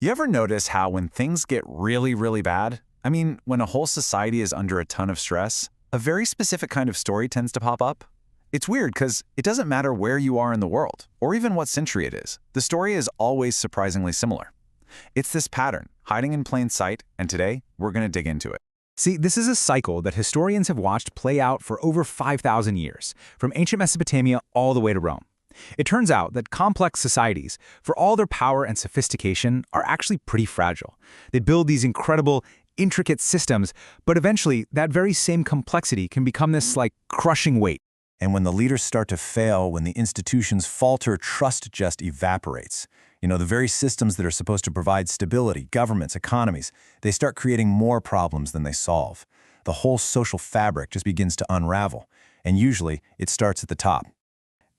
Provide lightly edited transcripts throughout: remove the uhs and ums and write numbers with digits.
You ever notice how when things get really, really bad, when a whole society is under a ton of stress, a very specific kind of story tends to pop up? It's weird because it doesn't matter where you are in the world, or even what century it is. The story is always surprisingly similar. It's this pattern, hiding in plain sight, and today, we're going to dig into it. See, this is a cycle that historians have watched play out for over 5,000 years, from ancient Mesopotamia all the way to Rome. It turns out that complex societies, for all their power and sophistication, are actually pretty fragile. They build these incredible, intricate systems, but eventually that very same complexity can become this, crushing weight. And when the leaders start to fail, when the institutions falter, trust just evaporates. The very systems that are supposed to provide stability, governments, economies, they start creating more problems than they solve. The whole social fabric just begins to unravel, and usually it starts at the top.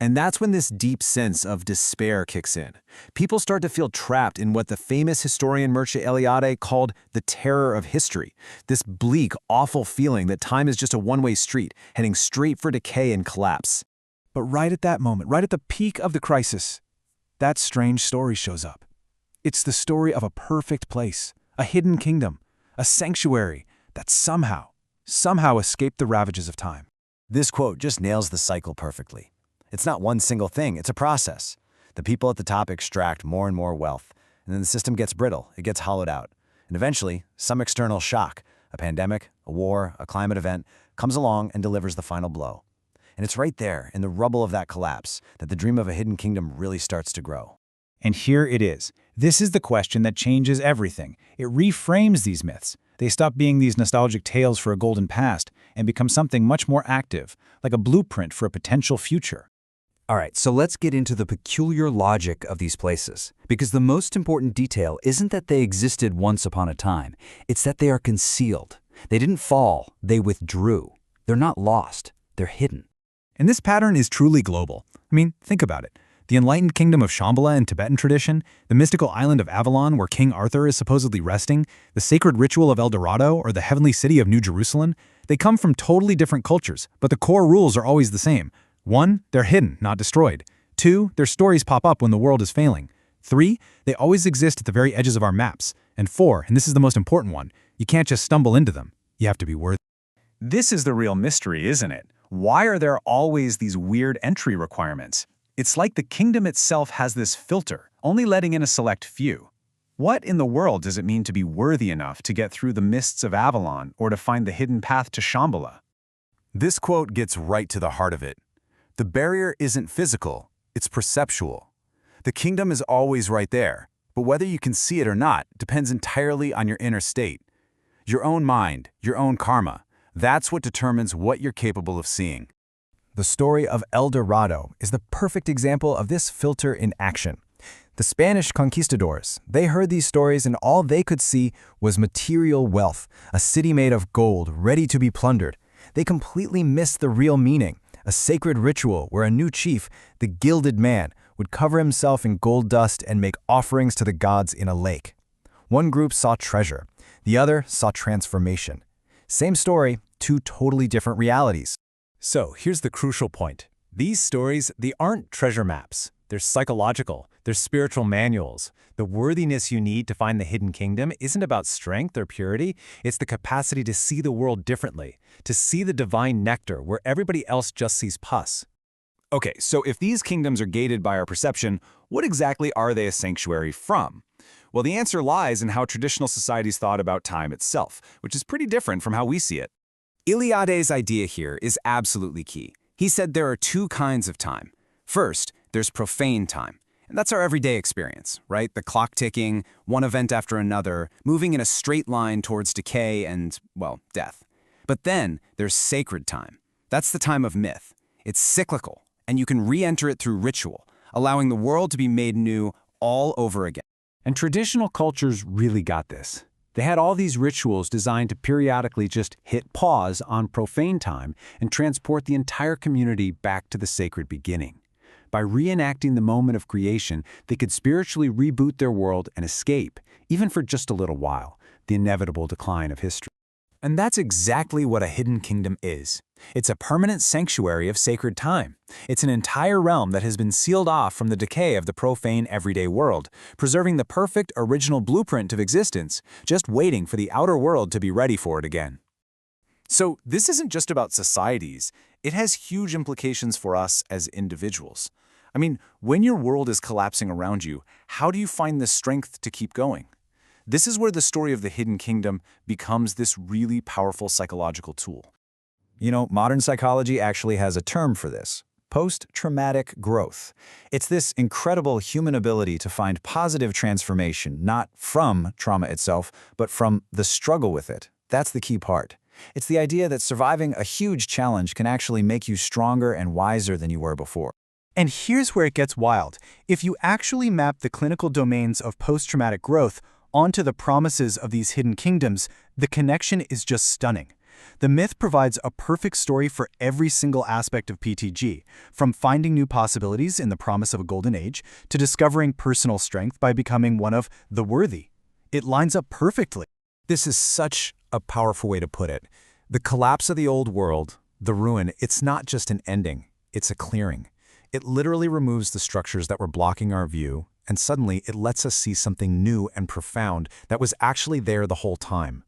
And that's when this deep sense of despair kicks in. People start to feel trapped in what the famous historian Mircea Eliade called the terror of history, this bleak, awful feeling that time is just a one-way street, heading straight for decay and collapse. But right at that moment, right at the peak of the crisis, that strange story shows up. It's the story of a perfect place, a hidden kingdom, a sanctuary that somehow escaped the ravages of time. This quote just nails the cycle perfectly. It's not one single thing, it's a process. The people at the top extract more and more wealth, and then the system gets brittle, it gets hollowed out. And eventually, some external shock, a pandemic, a war, a climate event, comes along and delivers the final blow. And it's right there, in the rubble of that collapse, that the dream of a hidden kingdom really starts to grow. And here it is. This is the question that changes everything. It reframes these myths. They stop being these nostalgic tales for a golden past and become something much more active, like a blueprint for a potential future. All right, so let's get into the peculiar logic of these places. Because the most important detail isn't that they existed once upon a time. It's that they are concealed. They didn't fall, they withdrew. They're not lost, they're hidden. And this pattern is truly global. Think about it. The enlightened kingdom of Shambhala in Tibetan tradition, the mystical island of Avalon where King Arthur is supposedly resting, the sacred ritual of El Dorado or the heavenly city of New Jerusalem, they come from totally different cultures, but the core rules are always the same. 1, they're hidden, not destroyed. 2, their stories pop up when the world is failing. 3, they always exist at the very edges of our maps. And 4, and this is the most important one, you can't just stumble into them. You have to be worthy. This is the real mystery, isn't it? Why are there always these weird entry requirements? It's like the kingdom itself has this filter, only letting in a select few. What in the world does it mean to be worthy enough to get through the mists of Avalon or to find the hidden path to Shambhala? This quote gets right to the heart of it. The barrier isn't physical, it's perceptual. The kingdom is always right there, but whether you can see it or not depends entirely on your inner state. Your own mind, your own karma, that's what determines what you're capable of seeing. The story of El Dorado is the perfect example of this filter in action. The Spanish conquistadors, they heard these stories and all they could see was material wealth, a city made of gold, ready to be plundered. They completely missed the real meaning. A sacred ritual where a new chief, the gilded man, would cover himself in gold dust and make offerings to the gods in a lake. One group saw treasure, the other saw transformation. Same story, two totally different realities. So here's the crucial point. These stories, they aren't treasure maps. They're psychological. They're spiritual manuals. The worthiness you need to find the hidden kingdom isn't about strength or purity. It's the capacity to see the world differently, to see the divine nectar where everybody else just sees pus. Okay, so if these kingdoms are gated by our perception, what exactly are they a sanctuary from? Well, the answer lies in how traditional societies thought about time itself, which is pretty different from how we see it. Eliade's idea here is absolutely key. He said there are two kinds of time. First, there's profane time. And that's our everyday experience, right? The clock ticking, one event after another, moving in a straight line towards decay and, well, death. But then there's sacred time. That's the time of myth. It's cyclical, and you can re-enter it through ritual, allowing the world to be made new all over again. And traditional cultures really got this. They had all these rituals designed to periodically just hit pause on profane time and transport the entire community back to the sacred beginning. By reenacting the moment of creation, they could spiritually reboot their world and escape, even for just a little while, the inevitable decline of history. And that's exactly what a hidden kingdom is. It's a permanent sanctuary of sacred time. It's an entire realm that has been sealed off from the decay of the profane everyday world, preserving the perfect original blueprint of existence, just waiting for the outer world to be ready for it again. So this isn't just about societies. It has huge implications for us as individuals. I mean, when your world is collapsing around you, how do you find the strength to keep going? This is where the story of the Hidden Kingdom becomes this really powerful psychological tool. You know, modern psychology actually has a term for this: post-traumatic growth. It's this incredible human ability to find positive transformation, not from trauma itself, but from the struggle with it. That's the key part. It's the idea that surviving a huge challenge can actually make you stronger and wiser than you were before. And here's where it gets wild. If you actually map the clinical domains of post-traumatic growth onto the promises of these hidden kingdoms, the connection is just stunning. The myth provides a perfect story for every single aspect of PTG, from finding new possibilities in the promise of a golden age to discovering personal strength by becoming one of the worthy. It lines up perfectly. This is such a powerful way to put it. The collapse of the old world, the ruin, it's not just an ending, it's a clearing. It literally removes the structures that were blocking our view, and suddenly it lets us see something new and profound that was actually there the whole time.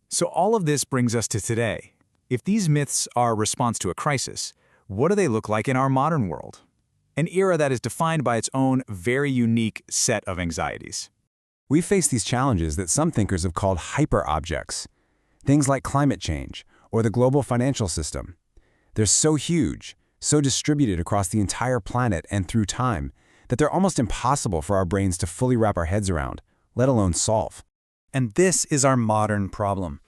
So all of this brings us to today. If these myths are a response to a crisis, what do they look like in our modern world? An era that is defined by its own very unique set of anxieties. We face these challenges that some thinkers have called hyper-objects. Things like climate change or the global financial system. They're so huge, so distributed across the entire planet and through time, that they're almost impossible for our brains to fully wrap our heads around, let alone solve. And this is our modern problem.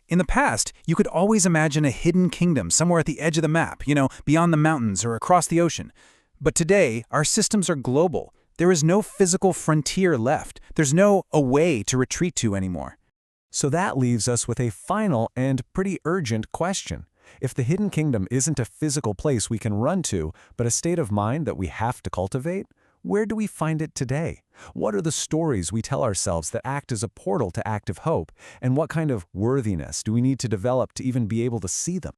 In the past, you could always imagine a hidden kingdom somewhere at the edge of the map, beyond the mountains or across the ocean. But today, our systems are global. There is no physical frontier left. There's no a way to retreat to anymore. So that leaves us with a final and pretty urgent question. If the hidden kingdom isn't a physical place we can run to, but a state of mind that we have to cultivate, where do we find it today? What are the stories we tell ourselves that act as a portal to active hope? And what kind of worthiness do we need to develop to even be able to see them?